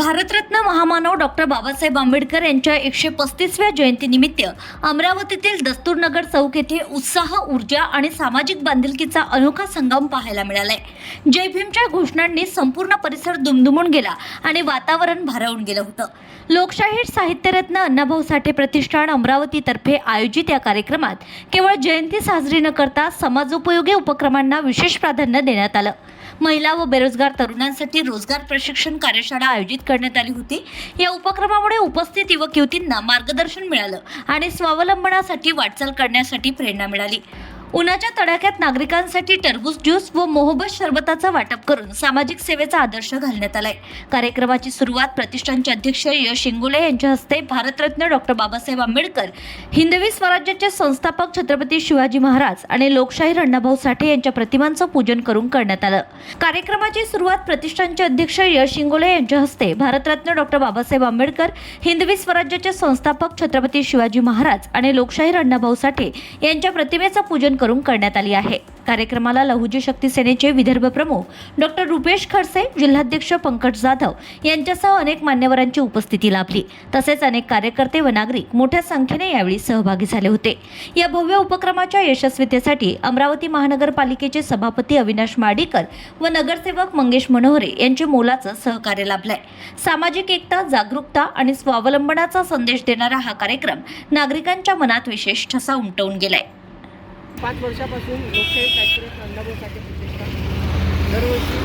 भारतरत्न महामानव डॉक्टर बाबासाहेब आंबेडकर यांच्या 135व्या जयंतीनिमित्त अमरावतीतील दस्तूरनगर चौक येथे उत्साह, ऊर्जा आणि सामाजिक बांधिलकीचा अनोखा संगम पाहायला मिळालाय। जय भीमच्या घोषणांनी संपूर्ण परिसर दुमदुमून गेला आणि वातावरण भारावून गेलं होतं। लोकशाहीर साहित्यरत्न अण्णाभाऊ साठे प्रतिष्ठान अमरावतीतर्फे आयोजित या कार्यक्रमात केवळ जयंती साजरी न करता समाजोपयोगी उपक्रमांना विशेष प्राधान्य देण्यात आलं। महिला व बेरोजगार तरुणांसाठी रोजगार प्रशिक्षण कार्यशाळा आयोजित करण्यात आली होती। या उपक्रमामुळे उपस्थित युवक युवतींना मार्गदर्शन मिळालं आणि स्वावलंबनासाठी वाटचाल करण्यासाठी प्रेरणा मिळाली। उन्हाच्या तडाख्यात नागरिकांसाठी टरबूज ज्यूस व मोहब्बत सरबताचं वाटप करून सामाजिक सेवेचा आदर्श घालण्यात आलाय। कार्यक्रमाची सुरुवात प्रतिष्ठानचे अध्यक्ष यश इंगोले यांच्या हस्ते भारतरत्न डॉक्टर बाबासाहेब आंबेडकर, हिंदवी स्वराज्याचे संस्थापक छत्रपती शिवाजी महाराज आणि लोकशाहीर अण्णाभाऊ साठे यांच्या प्रतिमांचं पूजन करून करण्यात आलं। कार्यक्रमाची सुरुवात प्रतिष्ठानचे अध्यक्ष यश इंगोले यांच्या हस्ते भारतरत्न डॉक्टर बाबासाहेब आंबेडकर, हिंदवी स्वराज्याचे संस्थापक छत्रपती शिवाजी महाराज आणि लोकशाहीर अण्णाभाऊ साठे यांच्या प्रतिमेचं पूजन करून करण्यात आली आहे। कार्यक्रमाला लहुजी शक्ती सेनेचे विदर्भ प्रमुख डॉक्टर रुपेश खडसे, जिल्हाध्यक्ष पंकज जाधव यांच्यासह अनेक मान्यवरांची उपस्थिती लाभली। तसेच अनेक कार्यकर्ते व नागरिक मोठ्या संख्येने यावेळी सहभागी झाले होते। या भव्य उपक्रमाच्या यशस्वीतेसाठी अमरावती महानगरपालिकेचे सभापती अविनाश माडीकर व नगरसेवक मंगेश मनोहरे यांचे मोलाचं सहकार्य लाभलंय। सामाजिक एकता, जागरूकता आणि स्वावलंबनाचा संदेश देणारा हा कार्यक्रम नागरिकांच्या मनात विशेष ठसा उमटवून गेलाय। 5 वर्षापासून लोकशाही साहित्यरत्न अण्णाभाऊ साठे प्रतिष्ठान दरवर्षी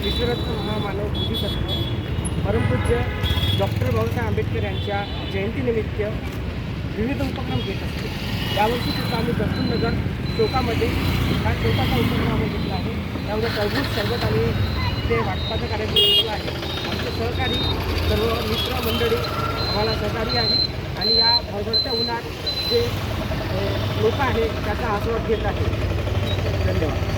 विश्वरत्न महामानव बोधिसत्व परमपूज्य डॉक्टर बाबासाहेब आंबेडकर यांच्या जयंतीनिमित्त विविध उपक्रम घेत असते। यावर्षी सुद्धा आम्ही दस्तूरनगर चौकामध्ये हा छोटासा उपक्रम आम्ही घेतला आहे। त्यामध्ये टरबूज सरबत आणि ते वाटपाचा कार्यक्रम घेतला आहे। आमचे सहकारी सर्व मित्रमंडळी आम्हाला सहकारी आहे आणि या भरभरत्या उन्हात जे लोक आहेत त्याचा आस्वाद घेत आहे। धन्यवाद।